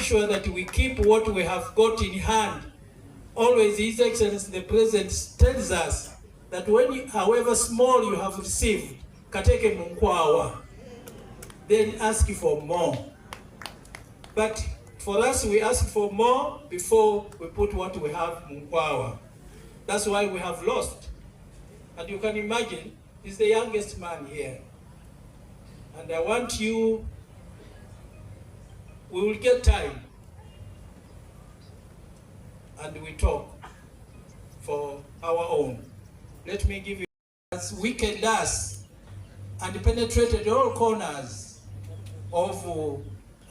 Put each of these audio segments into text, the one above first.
sure that we keep what we have got in hand. Always His Excellency the President tells us that when you, however small you have received, kateke munkwawa, then ask for more. But for us, we ask for more before we put what we have munkwawa. That's why we have lost. And you can imagine, he's the youngest man here. And I want you, we will get time and we talk for our own. Let me give you, as weakened us and penetrated all corners of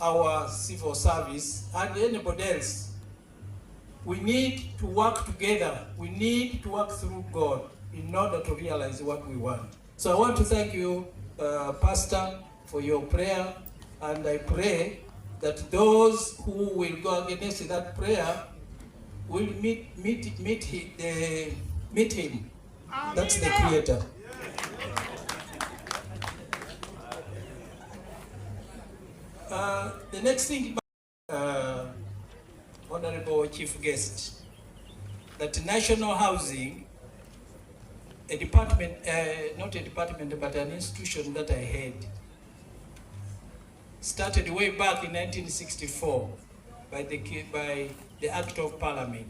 our civil service and anybody else. We need to work together. We need to work through God in order to realize what we want. So I want to thank you, Pastor, for your prayer, and I pray that those who will go against that prayer will meet him. That's the Creator. The next thing, Honorable Chief Guest, that national housing, a department, not a department, but an institution that I had, started way back in 1964 by the Act of Parliament.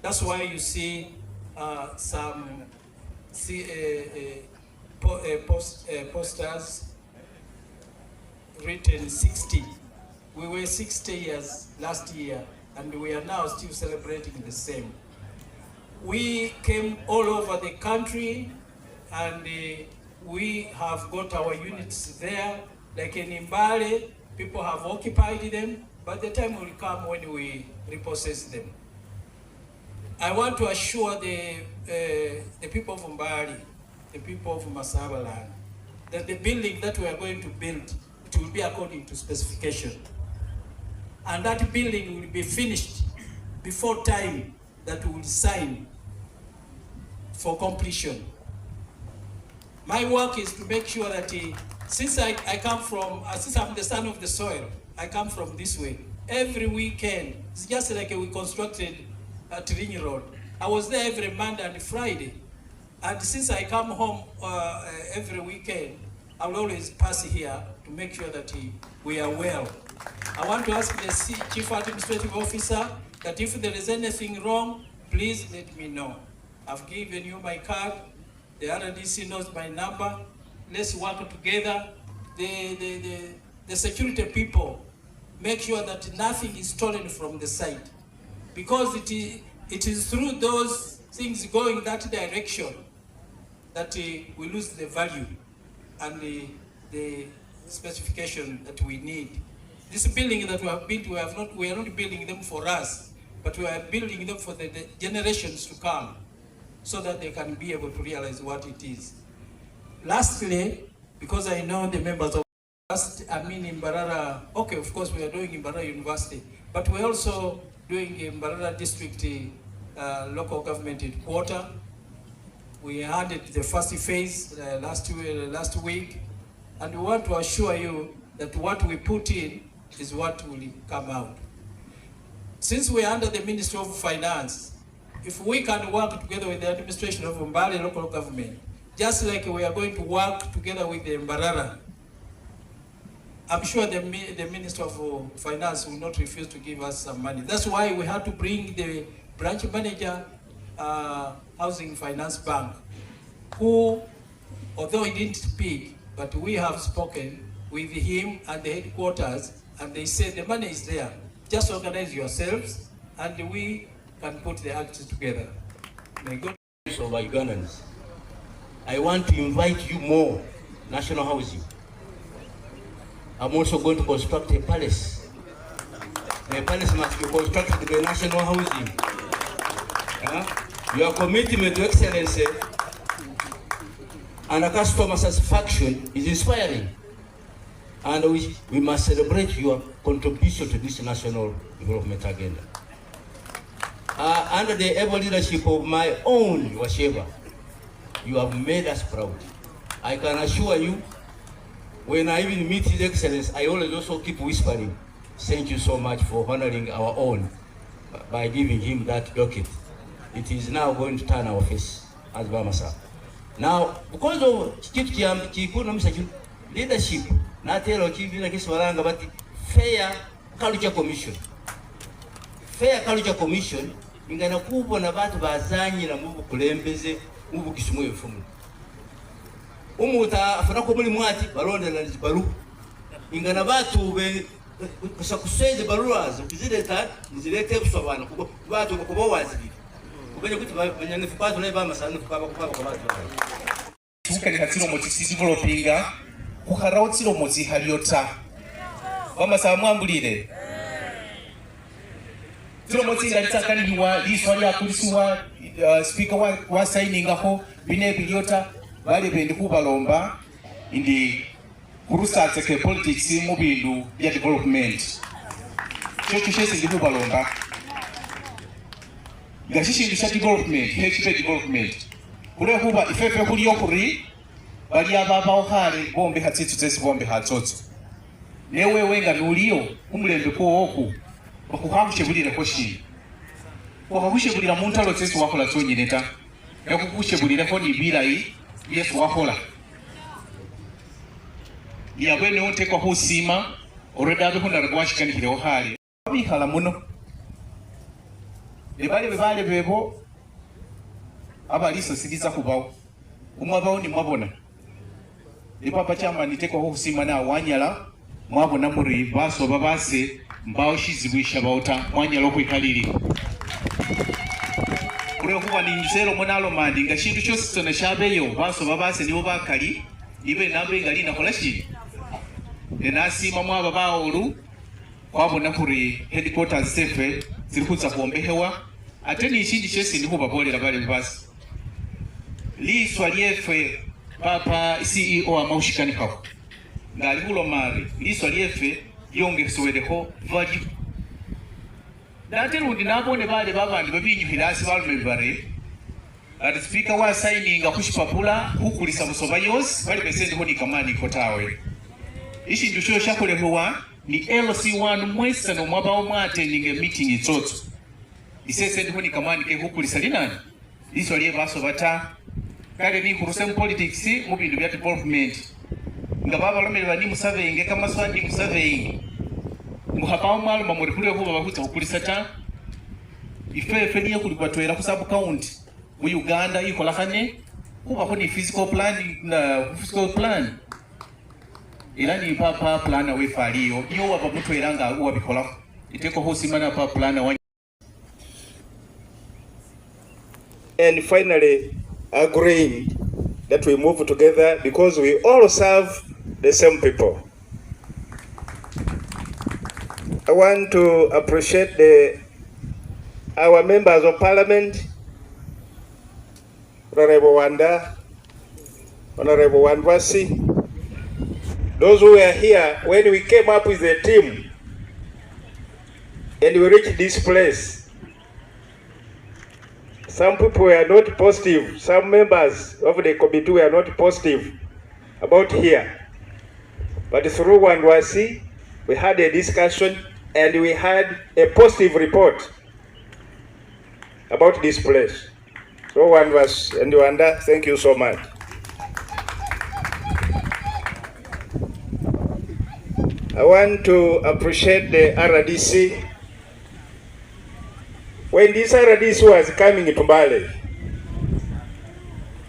That's why you see some posters written 60. We were 60 years last year, and we are now still celebrating the same. We came all over the country, and we have got our units there. Like in Mbale, people have occupied them, but the time will come when we repossess them. I want to assure the people of Mbale, the people of Masabaland, that the building that we are going to build, it will be according to specification. And that building will be finished before time that we will sign for completion. My work is to make sure that since I come from, since I'm the son of the soil, I come from this way. Every weekend, it's just like we constructed at Ring Road. I was there every Monday and Friday. And since I come home every weekend, I will always pass here to make sure that we are well. I want to ask the Chief Administrative Officer that if there is anything wrong, please let me know. I've given you my card. The RDC knows my number. Let's work together. The security people make sure that nothing is stolen from the site, because it is through those things going that direction that we lose the value and the specification that we need. This building that we have built, we are not building them for us, but we are building them for the generations to come, so that they can be able to realize what it is. Lastly, because I know the members of in Mbarara, okay, of course we are doing in Mbarara University, but we're also doing in Mbarara District local government headquarters. We handed the first phase last week, and we want to assure you that what we put in is what will come out. Since we are under the Ministry of Finance, if we can work together with the administration of Mbale local government, just like we are going to work together with the Mbarara, I'm sure the Minister of Finance will not refuse to give us some money. That's why we had to bring the branch manager, Housing Finance Bank, who, although he didn't speak, but we have spoken with him at the headquarters, and they said the money is there. Just organize yourselves, and we can put the acts together. May God bless all Ugandans. I want to invite you more national housing. I'm also going to construct a palace. The palace must be constructed by national housing. Your commitment to excellence and customer satisfaction is inspiring. And we must celebrate your contribution to this national development agenda. Under the able leadership of my own Washeba, you have made us proud. I can assure you, when I even meet His Excellency, I always also keep whispering thank you so much for honoring our own by giving him that docket. It is now going to turn our face as Bamasa. Now, because of leadership, but fair culture commission. Fair culture commission, ingana kubwa na batu bazanyi na mubu kulembeze, mubu kisumu yefumu. Umuta afuna kumuli mwati, balonde na baru. Ingana batu kusakuseze baruazo, kuzileta, nizilete kusabana, batu kukubawa wazili. Kubenya kuti banyanifukatu na ibama sana nifukaba kwa batu. Tukali hatiro motisi developinga, kuharao tiro moti haliota. Bama sa mwambulire. Tiro moti ngalitakaniwa liswali akulisiwa speaker wa signing aho bine biliota bali bendi kubalomba indi kurusa tseke politics mu bindu ya development. Cyo cyose ndi kubalomba. Gashishi ndisha development, HP development. Kule kuba ifefe kuli okuri bali ababa ohale bombe hatsitsu tsesi bombe hatsotso. Newe wenga nuliyo umulembe ko oku bakuhangushe bulira ko shi. Wakagushe bulira muntalo tsesi wakola tsonyineta. Yakugushe bulira ko ni birai yesu wakola. Yabene onte ko husima oredabe hunda rwashikanikire ohale. Bihala muno. Bale bebo abaliso sigiza kubawo umwabawo ni mwabona papa chama niteko husima na wanyala mwabona muri baso babase mbawo shizibwisha bauta wanyala kwikaliri kure kuba ni nzero monalo mandi ngashindu cyose tsona shabeyo baso babase nibo bakali ibe nambe ngali na kolashi enasima mwaba baolu kwabona kuri headquarters sefe zirikutsa kuombehewa ateni ishindi chesi ndiko babolera bale basi liswa lyefe papa CEO amaushikani kako ngali kulo mari liswa lyefe yongesowereho value daterundi nabone bale babandi babinyuhirasi balume bare ati speaker wa signing akushipapula hukulisa musoba yose bali besende ho ni kamani kotawe ishi ndusho shakolehowa ni LC1 mwesa no mwaba omwate ninge meeting itsotso isese ndiko ni kamani ke hukulisa linani liso liye baso bata kale ni kuruse mu politics mu bindu bya development ngababa lomere bani musavenge kama swandi musavenge muhapa omwalo mamuri kule kuba bakuta hukulisa ta ife niyo kulikwatwera ku sub county mu Uganda ikola kane kuba ko ni physical plan ilani papa plana we faliyo iyo wapa mutwera nga uwa bikola iteko hosimana papa plana wa. And finally agreeing that we move together because we all serve the same people. I want to appreciate our members of parliament, Honorable Wanda, Honorable Wandwasi, those who were here when we came up with a team and we reached this place. Some people were not positive, some members of the committee were not positive about here. But through Wandwasi, we had a discussion and we had a positive report about this place. So Wandwasi and Wanda, thank you so much. I want to appreciate the RDC. When this RDC was coming to Mbale,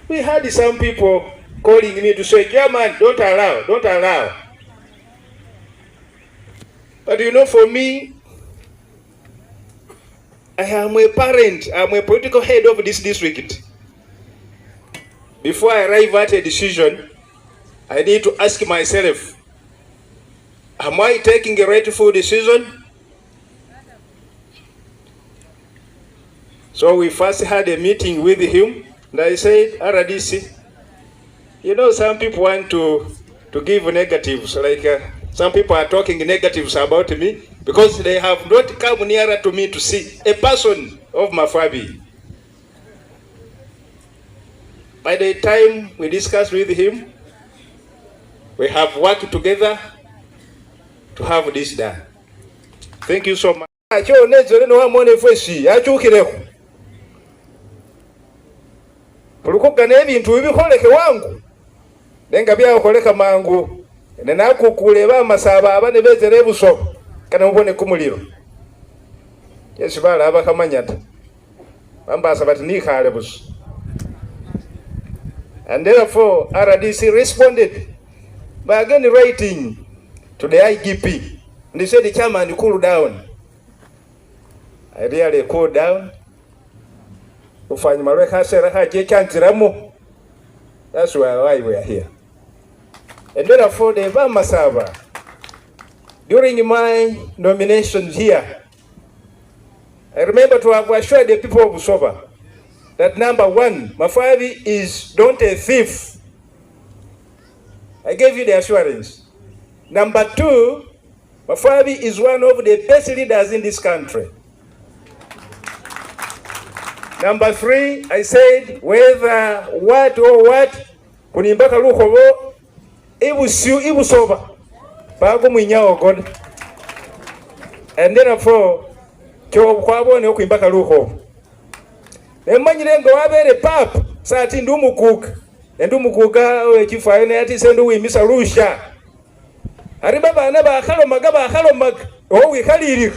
we had some people calling me to say, German, don't allow. But you know, for me, I am a parent, I'm a political head of this district. Before I arrive at a decision, I need to ask myself, am I taking a rightful decision? So we first had a meeting with him, and I said, RDC, you know, some people want to give negatives, like some people are talking negatives about me because they have not come nearer to me to see a person of Mafabi. By the time we discussed with him, we have worked together to have this done. Thank you so much. Acho nezere no amone fweshi achukireko. Pulukugana ebintu bibikoleke wangu. Nenga byakoleka mangu. Nenakukuleba amasaba abane bezere buso. Kana mubone kumuliro. Yesu bala abakamanyata. Bambasa bati nikale buso. And therefore RDC responded by again writing to the IGP. And they said the chairman cool down. I really cool down. That's why we are here. And therefore, the Masaba, during my nominations here, I remember to have assured the people of Busoba that number one, Mafavi is not a thief. I gave you the assurance. Number two, Mafavi is one of the best leaders in this country. Number three, I said, whether what or what, kunimbaka lukobo, ibu soba, bago mwinyao God. And therefore, cho kwabo ne kuimbaka lukobo. Emanyirengo wabere pap, sati ndumu kuka. Ndumu kuka wechifaine ati sendu wimisa rusha. Aribaba anaba akalo mag, owi khaliri.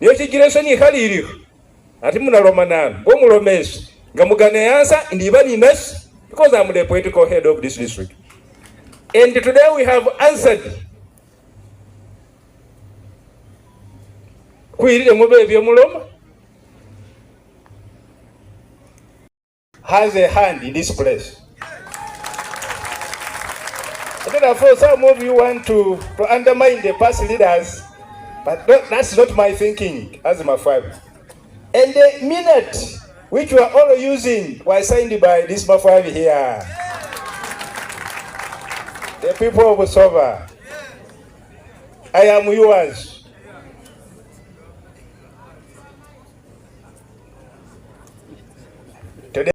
Niyo chigiresa ni khaliri. Ati munaloma nanu, omulomesi, ngamugane answer ndibani nasi, because I'm the political head of this district. And today we have answered. Kuirire mubebye muloma has a hand in this place. And therefore, some of you want to undermine the past leaders, but that's not my thinking as my father. And the minute which we are all using was signed by this Mafavi here. The people of Busoba, I am yours. Today,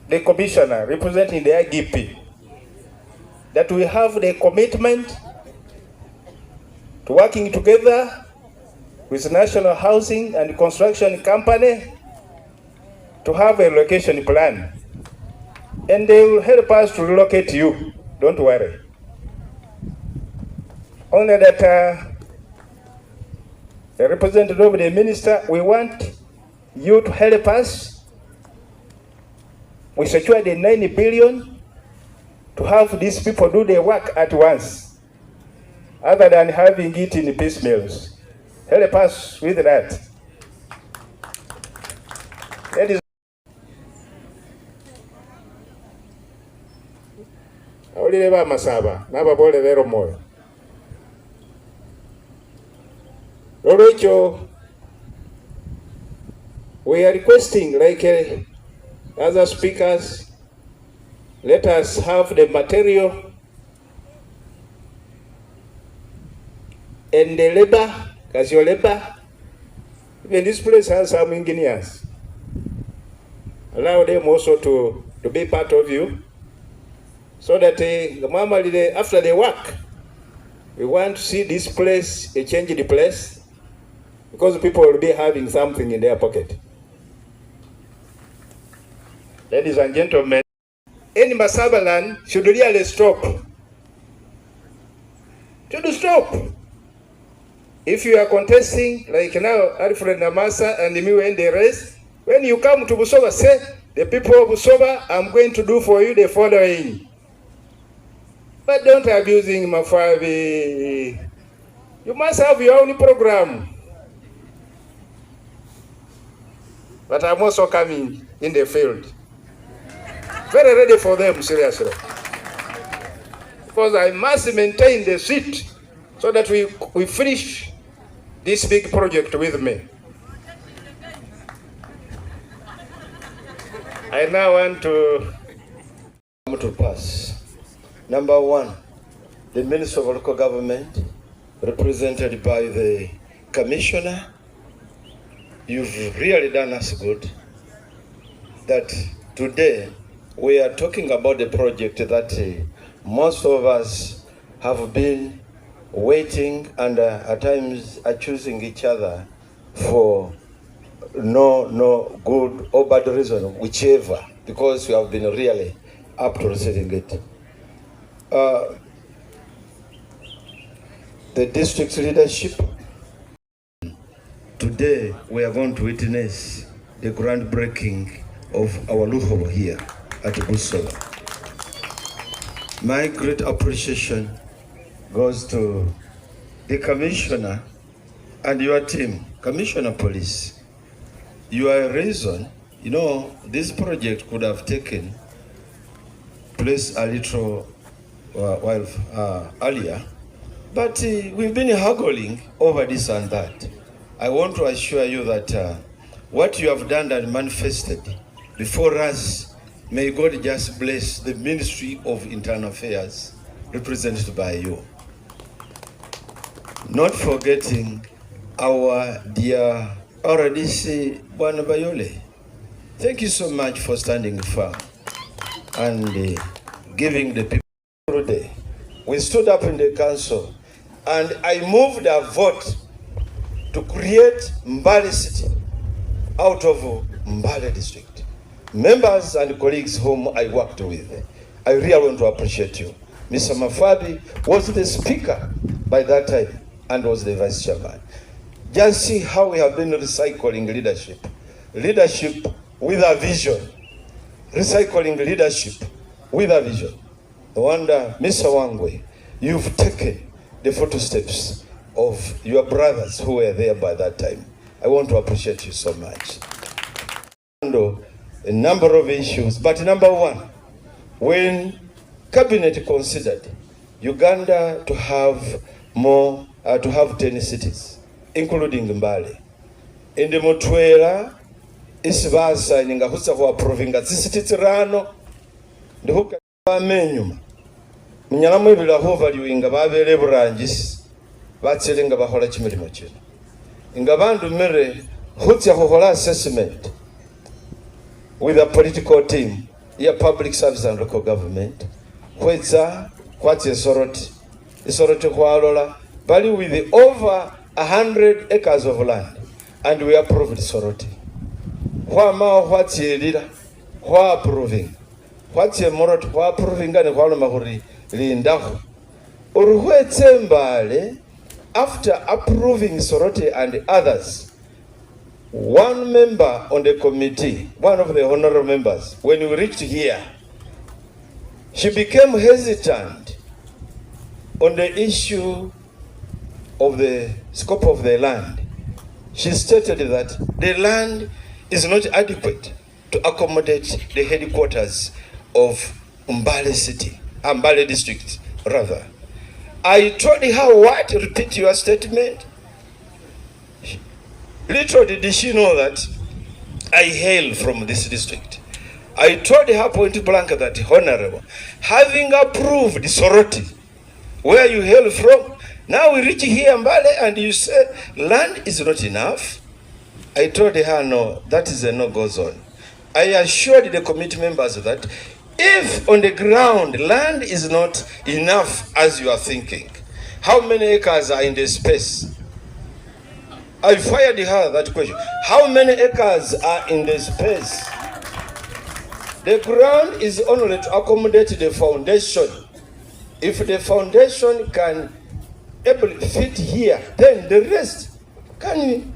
the commissioner representing the IGP, that we have the commitment to working together with the National Housing and Construction Company to have a location plan. And they will help us to relocate you. Don't worry. Only that the representative of the minister, we want you to help us. We secured the 90 billion to have these people do their work at once, other than having it in piecemeals. Help us with that. That is Olileba Masaba, Nababole Vero Moyo. Lorocho, we are requesting, like other speakers, let us have the material and the labor. As your labor, even this place has some engineers. Allow them also to be part of you, so that after they work, we want to see this place, change the place, because people will be having something in their pocket. Ladies and gentlemen, any Masaba land should really stop. Should stop. If you are contesting, like now, Alfred Namasa and me and the rest, when you come to Busoba, say, the people of Busoba, I'm going to do for you the following. But don't abusing Mafavi. You must have your own program. But I'm also coming in the field. Very ready for them, seriously. Because I must maintain the seat so that we finish this big project with me. I now want to pass. Number one, the Minister of Local Government, represented by the Commissioner. You've really done us good. That today we are talking about the project that most of us have been waiting and at times accusing each other for no good or bad reason, whichever, because we have been really up to receiving it. The district leadership, today we are going to witness the groundbreaking of our Luhobo here at Busola. My great appreciation goes to the commissioner and your team, Commissioner Police. You are a reason, you know, this project could have taken place a little while earlier, but we've been haggling over this and that. I want to assure you that what you have done and manifested before us, may God just bless the Ministry of Internal Affairs represented by you. Not forgetting our dear RDC Bwana Bayole. Thank you so much for standing firm and giving the people today. We stood up in the council and I moved a vote to create Mbale City out of Mbale district. Members and colleagues whom I worked with, I really want to appreciate you. Mr. Mafabi was the speaker by that time and was the vice chairman. Just see how we have been recycling leadership. Leadership with a vision. Recycling leadership with a vision. No wonder, Mr. Wangwe, you've taken the footsteps of your brothers who were there by that time. I want to appreciate you so much. A number of issues, but number one, when Cabinet considered Uganda to have more, to have 10 cities, including Mbale. In the Mutwera, isibasa ininga husa kwa provinga zisititi rano, ndihuka menyuma. Mnyalamu ibila hova liwinga babele burangisi, batselenga bahola chimilimo chino. Inga bandu mere hutia huhola assessment with a political team, ya public service and local government, kweza kwati esoroti kwa alola, bali with over 100 acres of land, and we approved soroti. Kwa mao kwati elira, kwa approving, kwati emoroti, kwa approving gani kwa alo mahuri lindahu. Uruhwete Mbale, after approving soroti and others, one member on the committee, one of the honorable members, when we reached here, she became hesitant on the issue of the scope of the land. She stated that the land is not adequate to accommodate the headquarters of Mbale City, Mbale district, rather. I told her, what? Repeat your statement. Little did she know that I hail from this district. I told her point blank that, Honorable, having approved Soroti, where you hail from, now we reach here Mbale and you say land is not enough. I told her, no, that is a no-go zone. I assured the committee members that if on the ground land is not enough as you are thinking, how many acres are in the space? I fired her that question. How many acres are in the space? The ground is only to accommodate the foundation. If the foundation can fit here, then the rest can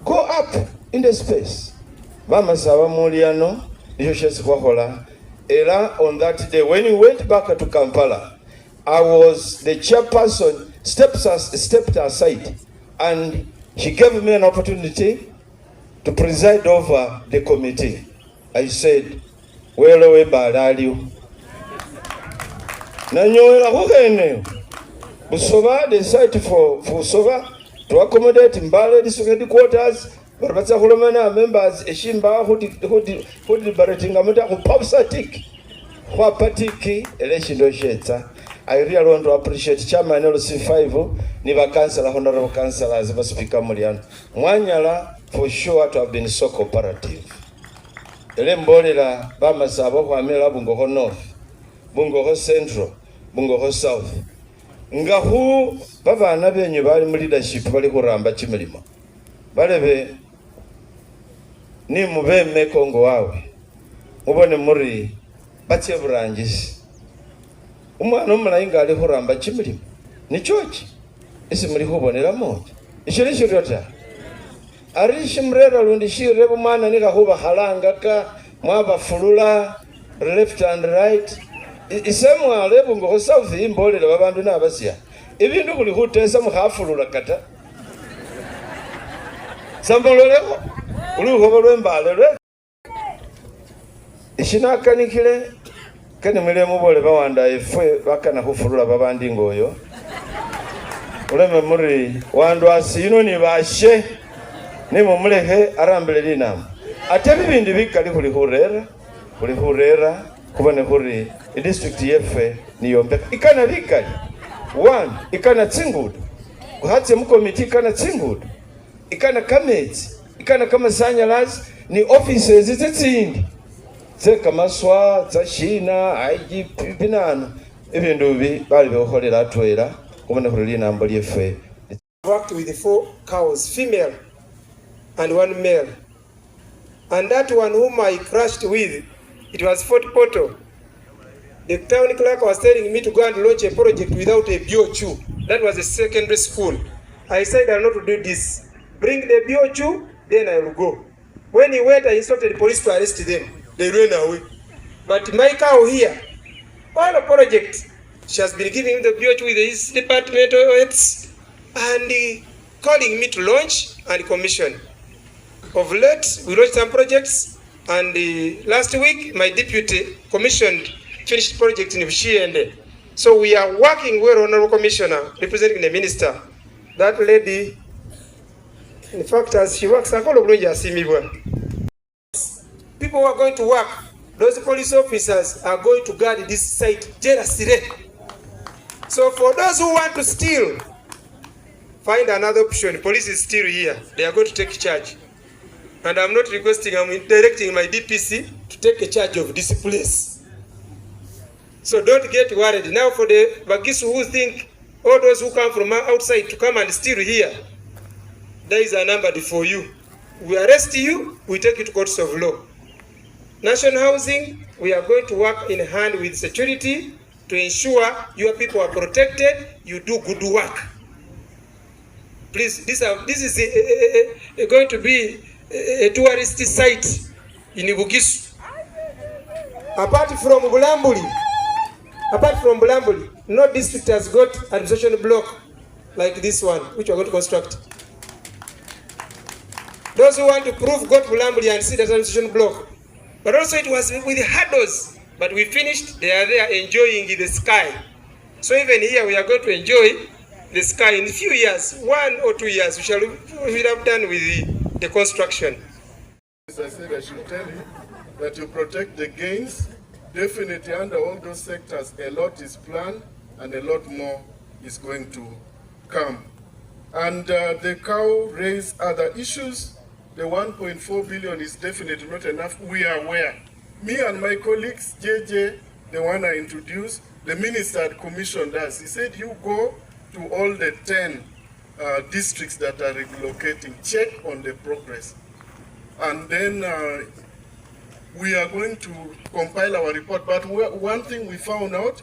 go up in the space. Mama Sawa Moliano, Era on that day, when we went back to Kampala, I was the chairperson, stepped aside, and she gave me an opportunity to preside over the committee. I said, well, we badaliu. Nanyoela hukene. Busoba decided for Busoba to accommodate Mbale district headquarters. Barbatsa hulomana members eshimba who deliberating amuta who popsatic. Who patiki election doshetsa. I really want to appreciate Chairman LC5, Niva Councillor, Honorable Councillor, Ziva Speaker Murian. Mwanyala, for sure to have been so cooperative. Elembolela, Bama Sabo, Wamela, Bungoho North, Bungoho Central, Bungoho South. nga hu babana benyu bali mu leadership bali kuramba chimilimo balebe ni mubeme kongo wawe mubone muri batye burangisi umwana omulayi nga ali kuramba chimilimo nichochi isi muri hubonera moja ishiri shirota arishi mrera lundi shire bumana nika huba halanga ka mwaba fulula left and right isemwa lebu ngo south imbolera babandu nabasya ibindu kuli hutesa mukhafulula kata sambololeko uli hoba lwembale lwe ishinakanikile kani mwile mubole bawanda efwe bakana hufulula babandi ngoyo uleme muri wandu asino ni bashe ni mumulehe arambele linama ate bibindi bikali kuli hurera kubone huri district yefe niyombeka ikana bikali one ikana tsingudu kuhatse mukomiti ikana tsingudu ikana kameti ikana kama sanyalazi ni offices zitsindi zekamaswa za shina IGP binano ibindu bi bali beholera atwera kubone huri linambo lyefe. Worked with 4 cows, female and 1 male, and that one whom I crashed with, it was Fort Portal. The town clerk was telling me to go and launch a project without a BOQ. That was a secondary school. I said I will not do this. Bring the BOQ, then I will go. When he went, I instructed the police to arrest them. They ran away. But my cow here, all the project, she has been giving the BOQ with his departmental heads and calling me to launch and commission. Of late, we launched some projects, and last week, my deputy commissioned finished project in Shs9. So we are working well, Honorable Commissioner, representing the minister. That lady, in fact, as she works, people who are going to work, those police officers are going to guard this site jealously. So for those who want to steal, find another option. Police is still here. They are going to take charge. And I'm not requesting, I'm directing my DPC to take a charge of this place. So don't get worried. Now for the Bagisu who think, all those who come from outside to come and steal here, there is a number for you. We arrest you, we take you to courts of law. National Housing, we are going to work in hand with security to ensure your people are protected, you do good work. Please, this is going to be a tourist site in Bugisu. Apart from Bulambuli, no district has got administration block like this one, which we are going to construct. Those who want to prove got Bulambuli and see that administration block. But also it was with hurdles, but we finished. They are there enjoying the sky. So even here we are going to enjoy the sky in a few years, 1 or 2 years. We will have done with the construction. As I said, I should tell you that to protect the gains, definitely under all those sectors, a lot is planned and a lot more is going to come. And the cow raised other issues. The 1.4 billion is definitely not enough. We are aware. Me and my colleagues, JJ, the one I introduced, the minister had commissioned us. He said, you go to all the 10 districts that are relocating, check on the progress. And then we are going to compile our report. But one thing we found out,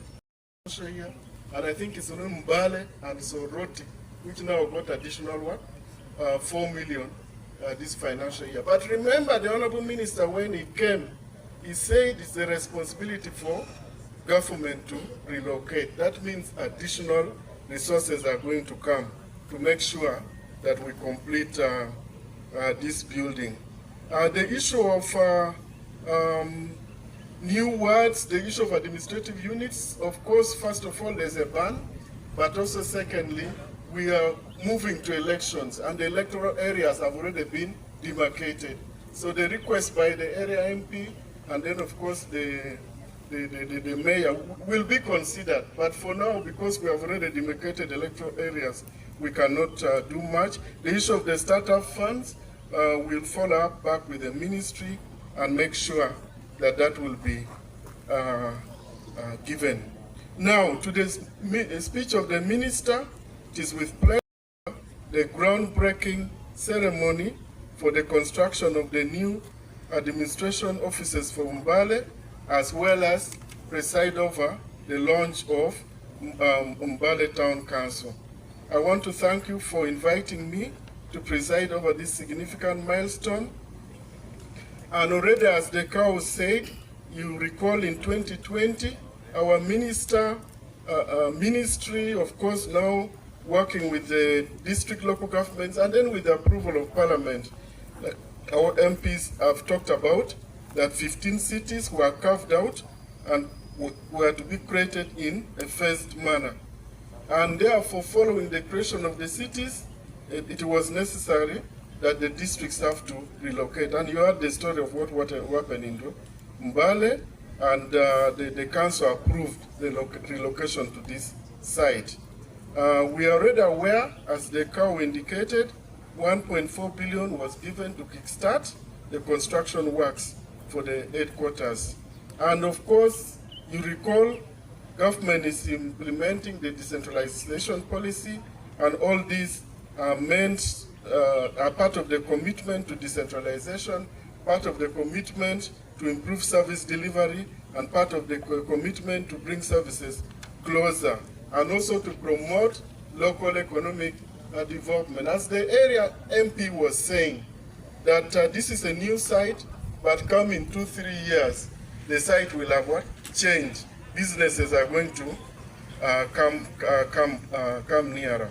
and I think it's Mbale and Roti, which now got additional one, 4 million this financial year. But remember, the Honorable Minister, when he came, he said it's the responsibility for government to relocate. That means additional resources are going to come to make sure that we complete this building. The issue of new wards, the issue of administrative units, of course, first of all, there's a ban, but also secondly, we are moving to elections, and the electoral areas have already been demarcated. So the request by the area MP, and then of course the mayor will be considered. But for now, because we have already demarcated electoral areas, we cannot do much. The issue of the startup funds, we'll follow up back with the ministry and make sure that that will be given. Now, to the speech of the minister, it is with pleasure the groundbreaking ceremony for the construction of the new administration offices for Mbale, as well as preside over the launch of Mbale Town Council. I want to thank you for inviting me to preside over this significant milestone. And already, as the cow said, you recall in 2020, our ministry, of course, now working with the district local governments and then with the approval of Parliament, our MPs have talked about that 15 cities were carved out and were to be created in a phased manner. And therefore, following the creation of the cities, it was necessary that the districts have to relocate. And you heard the story of what happened in Mbale, and the council approved the relocation to this site. We are already aware, as the cow indicated, 1.4 billion was given to kickstart the construction works for the headquarters. And of course, you recall, government is implementing the decentralization policy, and all these are part of the commitment to decentralization, part of the commitment to improve service delivery, and part of the commitment to bring services closer, and also to promote local economic development. As the area MP was saying, that this is a new site, but come in 2-3 years, the site will have what? Change. Businesses are going to come nearer.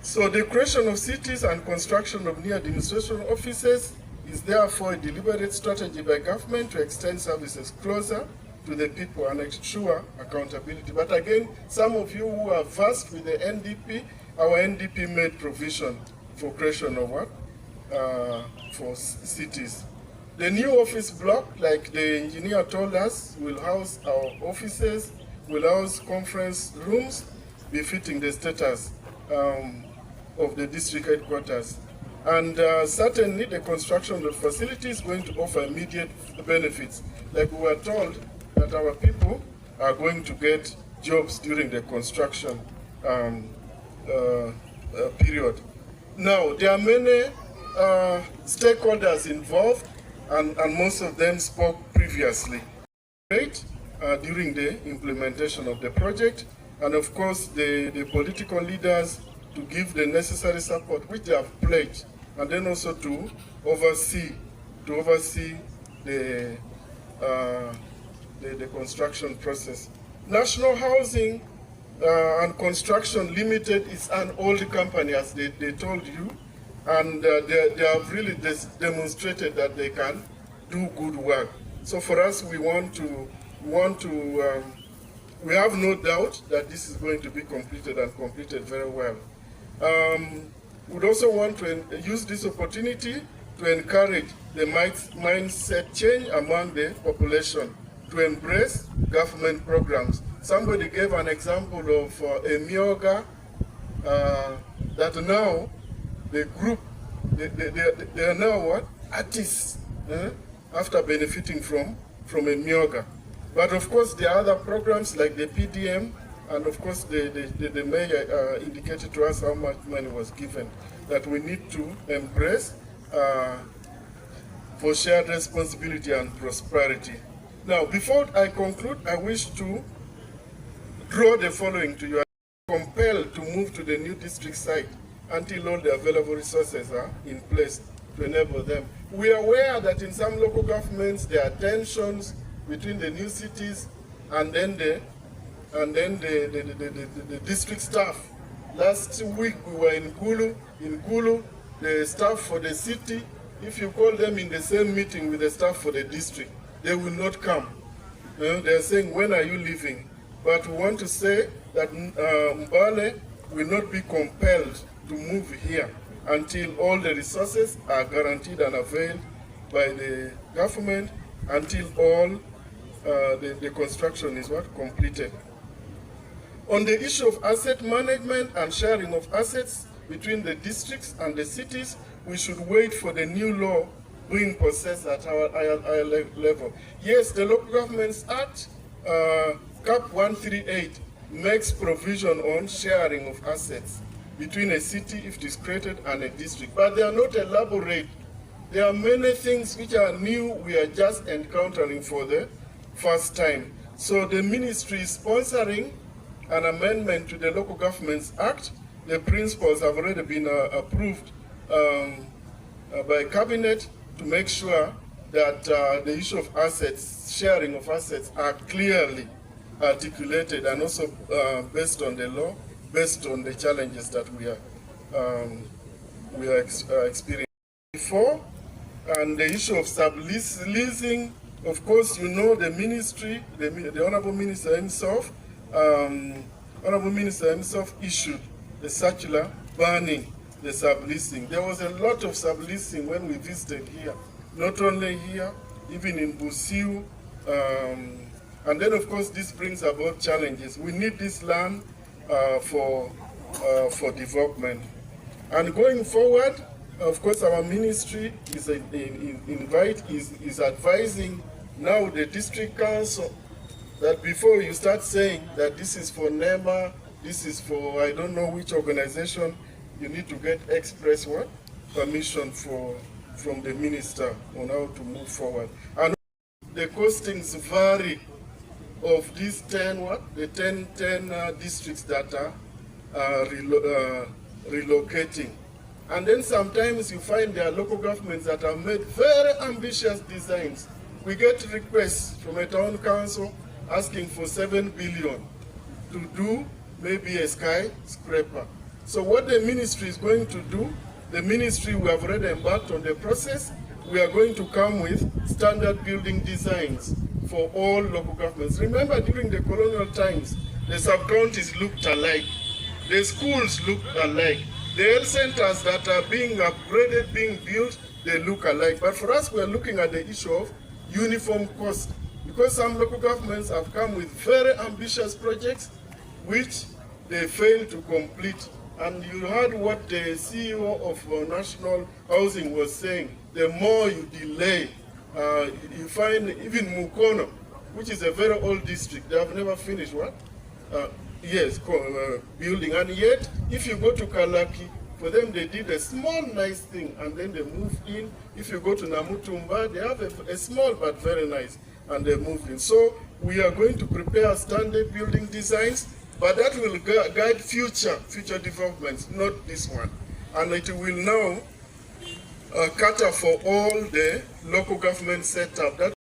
So the creation of cities and construction of new administration offices is therefore a deliberate strategy by government to extend services closer to the people and ensure accountability. But again, some of you who are versed with the NDP, our NDP made provision for creation of what? For cities. The new office block, like the engineer told us, will house our offices, will house conference rooms befitting the status of the district headquarters. And certainly the construction of the facility is going to offer immediate benefits. Like we were told that our people are going to get jobs during the construction period. Now, there are many stakeholders involved, and most of them spoke previously during the implementation of the project, and of course the political leaders to give the necessary support which they have pledged, and then also to oversee the construction process. National Housing and Construction Limited is an old company, as they told you, and they have really demonstrated that they can do good work. So for us, we have no doubt that this is going to be completed and completed very well. We'd also want to use this opportunity to encourage the mindset change among the population to embrace government programs. Somebody gave an example of a myoga that now the group, they are now what? Artists, after benefiting from a myoga. But of course, there are other programs like the PDM, and of course, the mayor indicated to us how much money was given that we need to embrace for shared responsibility and prosperity. Now, before I conclude, I wish to draw the following to you. I am compelled to move to the new district site until all the available resources are in place to enable them. We are aware that in some local governments there are tensions between the new cities and then the district staff. Last week we were in Gulu. In Gulu, the staff for the city, if you call them in the same meeting with the staff for the district, they will not come. They are saying, when are you leaving? But we want to say that Mbale will not be compelled to move here until all the resources are guaranteed and availed by the government, until all the construction is completed. On the issue of asset management and sharing of assets between the districts and the cities, we should wait for the new law being processed at our higher level. Yes, the Local Governments Act Cap 138 makes provision on sharing of assets between a city, if it is created, and a district. But they are not elaborate. There are many things which are new, we are just encountering for the first time. So the ministry is sponsoring an amendment to the Local Governments Act. The principles have already been approved by Cabinet to make sure that the issue of assets, sharing of assets, are clearly articulated and also based on the law, based on the challenges that we are experiencing before. And the issue of subleasing, of course, you know the ministry, the Honorable Minister himself, issued a circular banning the subleasing. There was a lot of subleasing when we visited here, not only here, even in Busiu. And then, of course, this brings about challenges. We need this land for development. And going forward, of course, our ministry is advising now the district council that before you start saying that this is for NEMA, this is for I don't know which organization, you need to get express permission from the minister on how to move forward. And the costings vary of these 10 districts that are relocating. And then sometimes you find there are local governments that have made very ambitious designs. We get requests from a town council asking for 7 billion to do maybe a skyscraper. So what the ministry is going to do, the ministry, we have already embarked on the process. We are going to come with standard building designs for all local governments. Remember, during the colonial times, the sub-counties looked alike. The schools looked alike. The health centers that are being upgraded, being built, they look alike. But for us, we are looking at the issue of uniform cost, because some local governments have come with very ambitious projects which they fail to complete. And you heard what the CEO of National Housing was saying. The more you delay, you find even Mukono, which is a very old district, they have never finished building. And yet, if you go to Kalaki, for them they did a small nice thing and then they moved in. If you go to Namutumba, they have a small but very nice, and they moved in. So we are going to prepare standard building designs, but that will guide future developments, not this one. And it will now cater for all the local government setup.